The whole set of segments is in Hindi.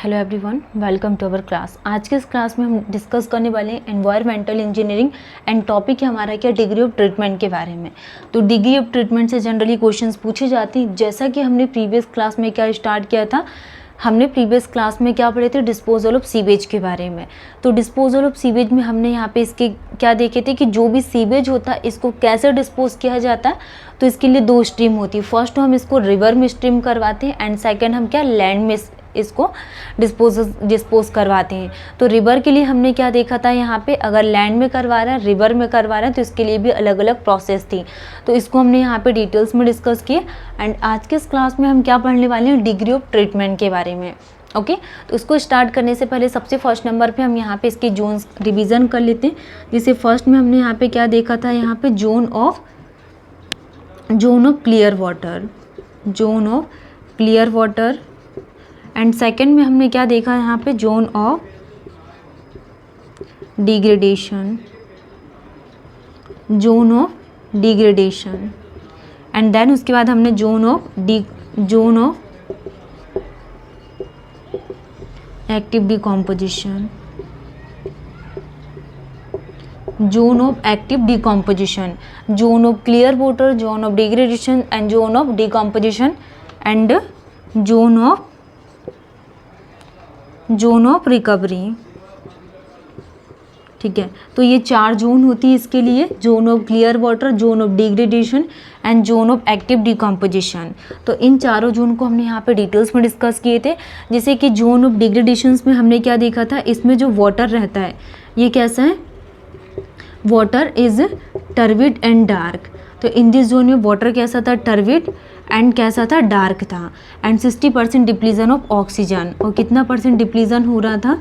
Hello everyone, welcome to our class. आज के इस क्लास में हम डिस्कस करने वाले हैं एनवायरमेंटल इंजीनियरिंग एंड टॉपिक है हमारा क्या, डिग्री ऑफ ट्रीटमेंट के बारे में। तो डिग्री ऑफ ट्रीटमेंट से जनरली क्वेश्चंस पूछे जाते हैं। जैसा कि हमने प्रीवियस क्लास में क्या स्टार्ट किया था, हमने प्रीवियस क्लास में क्या पढ़े थे, डिस्पोजल ऑफ सीवेज के बारे में। तो डिस्पोजल ऑफ सीवेज में हमने यहाँ पे इसके क्या देखे थे कि जो भी सीवेज होता है इसको कैसे डिस्पोज किया जाता है। तो इसके लिए दो स्ट्रीम होती है। फर्स्ट हम इसको रिवर में स्ट्रीम करवाते हैं एंड सेकेंड हम क्या लैंड में इसको डिस्पोज करवाते हैं। तो रिवर के लिए हमने क्या देखा था, यहाँ पे अगर लैंड में करवा रहा है, रिवर में करवा रहा है, तो इसके लिए भी अलग अलग प्रोसेस थी। तो इसको हमने यहाँ पे डिटेल्स में डिस्कस किए। एंड आज के इस क्लास में हम क्या पढ़ने वाले हैं, डिग्री ऑफ ट्रीटमेंट के बारे में। ओके तो इसको स्टार्ट करने से पहले सबसे फर्स्ट नंबर पे हम यहाँ पे इसके जोन्स रिवीजन कर लेते हैं। जैसे फर्स्ट में हमने यहाँ पे क्या देखा था, यहाँ पे zone of clear water, and second में हमने क्या देखा यहाँ पे, zone of degradation, and then उसके बाद हमने zone of active decomposition, zone of clear water, zone of degradation and zone of decomposition and zone of recovery. ठीक है, तो ये चार जोन होती है इसके लिए, zone of clear water, zone of degradation and zone of active decomposition. तो इन चारों जोन को हमने यहाँ पे डिटेल्स में डिस्कस किए थे। जैसे कि जोन ऑफ डिग्रेडेशन में हमने क्या देखा था, इसमें जो वाटर रहता है ये कैसा है, water is turbid and dark. तो इन दिस जोन में वाटर कैसा था, टर्बिड एंड कैसा था, डार्क था। एंड 60% डिप्लीजन ऑफ ऑक्सीजन, और कितना परसेंट डिप्लीजन हो रहा था,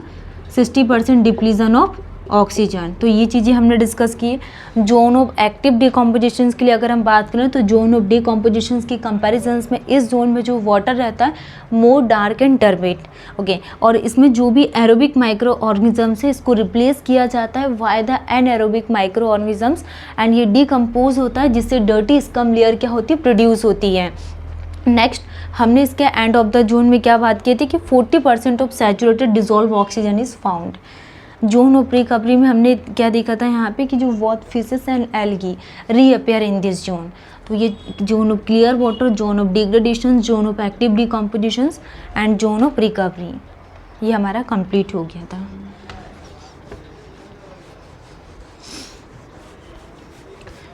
60% डिप्लीजन ऑफ ऑक्सीजन। तो ये चीज़ें हमने डिस्कस की। जोन ऑफ एक्टिव डिकम्पोजिशन के लिए अगर हम बात करें तो जोन ऑफ डिकम्पोजिशन की कंपैरिजन्स में इस जोन में जो वाटर रहता है more dark and turbid. Okay, और इसमें जो भी एरोबिक माइक्रो ऑर्गेनिजम्स है इसको रिप्लेस किया जाता है by the anaerobic micro organisms, and ये डिकम्पोज होता है जिससे डर्टी स्कम लेयर क्या होती है, प्रोड्यूस होती है। नेक्स्ट हमने इसके एंड ऑफ द जोन में क्या बात की थी कि 40% of saturated dissolve oxygen is found. Zone of recovery में हमने क्या देखा था यहाँ पे कि जो what fishes and algae reappear in this zone. तो ये zone of clear water, zone of degradation, zone of active decomposition and zone of recovery, ये हमारा कंप्लीट हो गया था।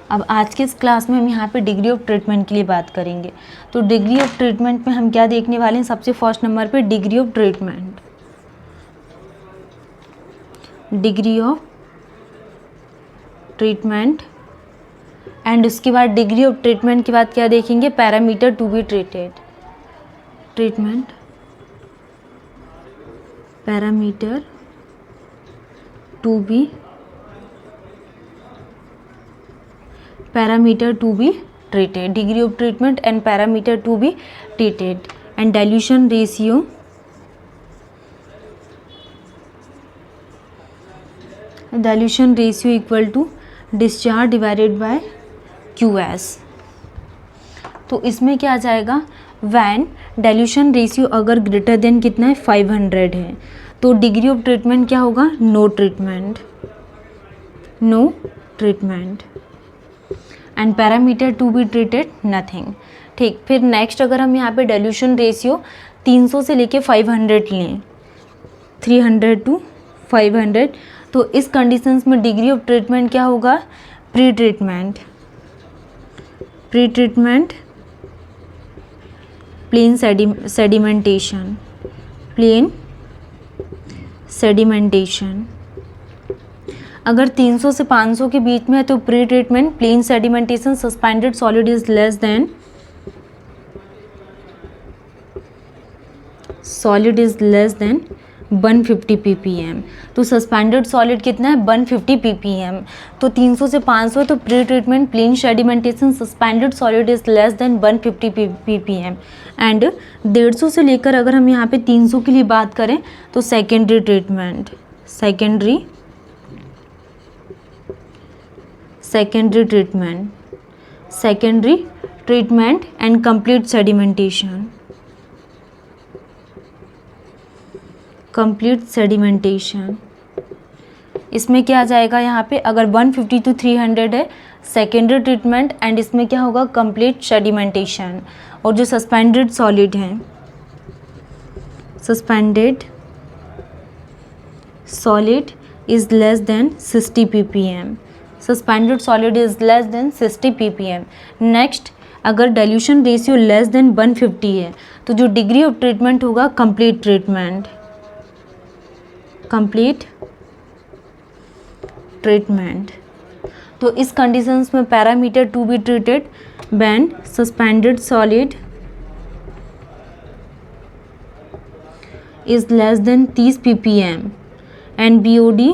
अब आज के इस क्लास में हम यहाँ पे डिग्री ऑफ ट्रीटमेंट के लिए बात करेंगे। तो डिग्री ऑफ ट्रीटमेंट में हम क्या देखने वाले हैं, सबसे फर्स्ट नंबर पे डिग्री ऑफ ट्रीटमेंट, एंड उसके बाद डिग्री ऑफ ट्रीटमेंट के बाद क्या देखेंगे, parameter to be treated, parameter to be treated, degree of treatment and parameter to be treated, and dilution ratio equal to discharge divided by QS। तो इसमें क्या आ जाएगा, वैन डाइल्यूशन रेशियो अगर ग्रेटर देन कितना है, 500 है, तो डिग्री ऑफ ट्रीटमेंट क्या होगा, no treatment, and parameter to be treated nothing. ठीक, फिर नेक्स्ट अगर हम यहाँ पे डाइल्यूशन रेशियो 300 से लेके 500 लें, 300 to 500, तो इस कंडीशंस में डिग्री ऑफ ट्रीटमेंट क्या होगा, प्री ट्रीटमेंट प्लेन सेडिमेंटेशन। अगर 300 से 500 के बीच में है तो pre treatment plain sedimentation, suspended solid is less than 150 ppm। तो सस्पेंडेड सॉलिड कितना है, 150 ppm। तो 300 से 500 तो pre treatment plain sedimentation, suspended solid is less than 150 ppm। And 150 से लेकर अगर हम यहाँ पे 300 के लिए बात करें तो secondary treatment and complete sedimentation. Complete sedimentation. इसमें क्या आ जाएगा यहाँ पे, अगर 150 to 300 है सेकेंडरी ट्रीटमेंट, एंड इसमें क्या होगा, कंप्लीट सेडिमेंटेशन। और जो सस्पेंडेड सॉलिड हैं, suspended solid is less than 60 ppm, suspended solid is less than 60 ppm। Next, अगर डाइल्यूशन रेशियो लेस देन 150 है तो जो डिग्री ऑफ ट्रीटमेंट होगा, कंप्लीट ट्रीटमेंट, कंप्लीट ट्रीटमेंट। तो इस कंडीशंस में parameter to be treated when suspended solid is less than 30 ppm and BOD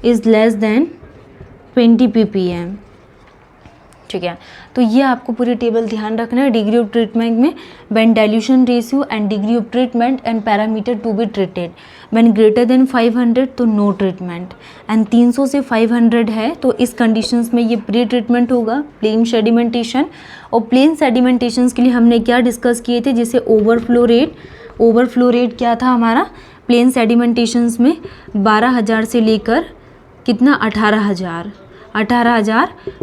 is less than 20 ppm। ठीक है, तो ये आपको पूरी टेबल ध्यान रखना है डिग्री ऑफ ट्रीटमेंट में, when dilution ratio and degree of treatment and parameter to be treated. When greater than 500 तो नो ट्रीटमेंट, एंड 300 से 500 है तो इस कंडीशंस में ये प्री ट्रीटमेंट होगा, प्लेन सेडिमेंटेशन। और प्लेन सेडिमेंटेशंस के लिए हमने क्या डिस्कस किए थे, जैसे ओवरफ्लो रेट। ओवरफ्लो रेट क्या था हमारा प्लेन सेडिमेंटेशंस में, 12,000 से लेकर कितना, 18,000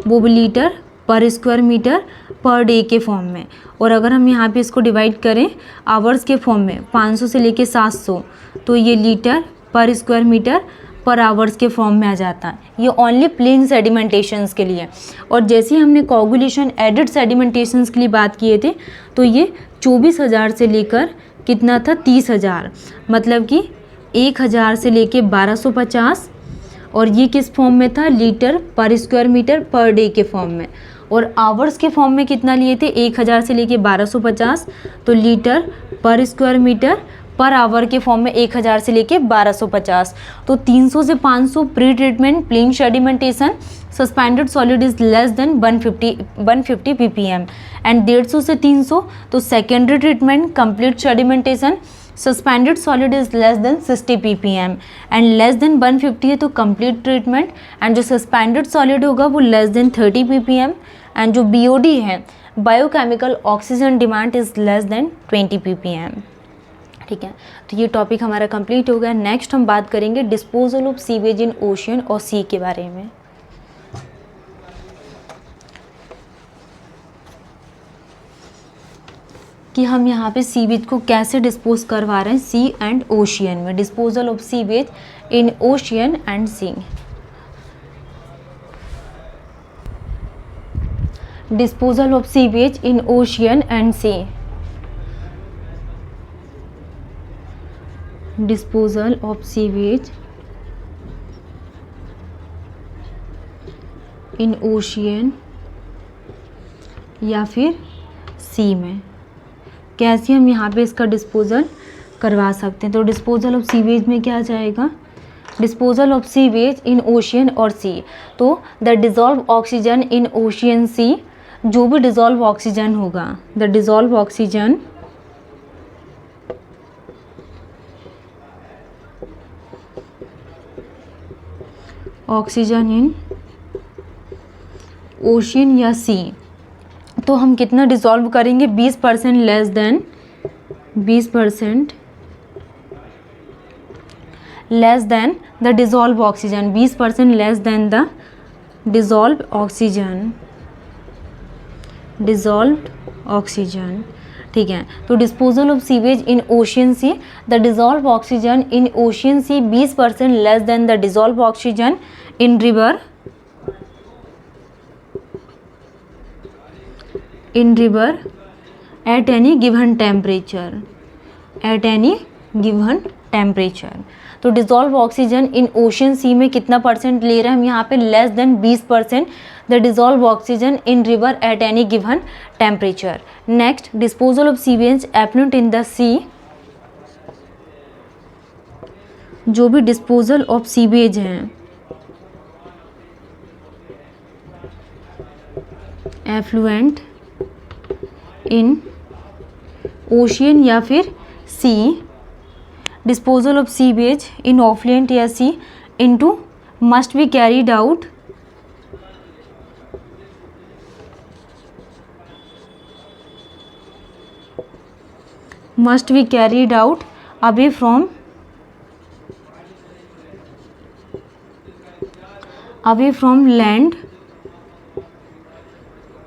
वो भी लीटर पर स्क्वायर मीटर पर डे के फॉर्म में। और अगर हम यहाँ पे इसको डिवाइड करें आवर्स के फॉर्म में, 500 से लेके 700, तो ये लीटर पर स्क्वायर मीटर पर आवर्स के फॉर्म में आ जाता है। ये ओनली प्लेन सेडिमेंटेशंस के लिए। और जैसे ही हमने कोगुलेशन एडिड सेडिमेंटेशंस के लिए बात किए थे, तो ये 24,000 से लेकर कितना था, 30,000, मतलब कि 1,000 से लेके 1250। और ये किस फॉर्म में था, लीटर पर स्क्वायर मीटर पर डे के फॉर्म में। और आवर्स के फॉर्म में कितना लिए थे, 1,000 से लेके 1250, तो लीटर पर स्क्वायर मीटर पर आवर के फॉर्म में 1,000 से लेके 1250। तो 300 से 500 pre treatment plain sedimentation, suspended solid is less than 150 ppm, and 150 से 300 तो secondary treatment complete sedimentation, suspended solid is less than 60 ppm, and less than 150 है तो कंप्लीट ट्रीटमेंट, एंड जो सस्पेंडेड सॉलिड होगा वो लेस देन 30 ppm, एंड जो BOD है biochemical oxygen demand is less than 20 ppm। ठीक है, तो ये टॉपिक हमारा कंप्लीट हो गया। नेक्स्ट हम बात करेंगे disposal of sewage in ocean और सी के बारे में। कि हम यहाँ पे सीवेज को कैसे डिस्पोज करवा रहे हैं सी एंड ओशियन में। Disposal of sewage in ocean and sea. Disposal of sewage in ocean and sea. Disposal of sewage in ocean या फिर सी में कैसे हम यहाँ पे इसका डिस्पोजल करवा सकते हैं। तो डिस्पोजल ऑफ सीवेज में क्या जाएगा, disposal of sewage in ocean और सी। तो the dissolve oxygen in ocean sea, जो भी डिज़ोल्व ऑक्सीजन होगा, the dissolve oxygen in ocean या सी, तो हम कितना डिसॉल्व करेंगे, 20% less than 20% less than the dissolve oxygen, 20% less than the dissolve oxygen, dissolved oxygen. ठीक है, तो disposal of sewage in ocean sea, the dissolve oxygen in ocean sea 20% less than the dissolve oxygen in river, in river at any given temperature, at any given temperature। तो dissolve oxygen in ocean sea में कितना परसेंट ले रहे हैं हम यहाँ पे, less than 20% the dissolve oxygen in river at any given temperature. Next, disposal of sewage effluent in the sea, जो भी डिस्पोजल ऑफ सीवेज हैं एफ्लुएंट इन ओशियन या फिर sea, disposal of sewage in effluent या sea into must be carried out away from land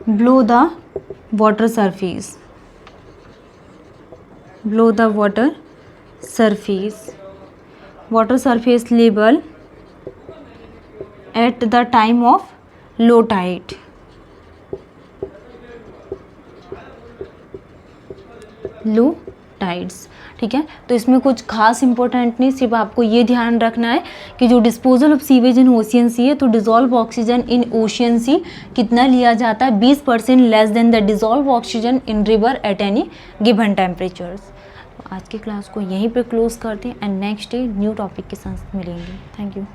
below the water surface. Water surface level at the time of low tide. Low tides, ठीक है। तो इसमें कुछ खास इंपॉर्टेंट नहीं, सिर्फ आपको ये ध्यान रखना है कि जो disposal of sewage in ocean sea है, तो dissolve oxygen in ocean sea कितना लिया जाता है, 20% less than the dissolve oxygen in river at any given temperatures. आज की क्लास को यहीं पे क्लोज करते हैं and next day new topic के साथ मिलेंगे। Thank you.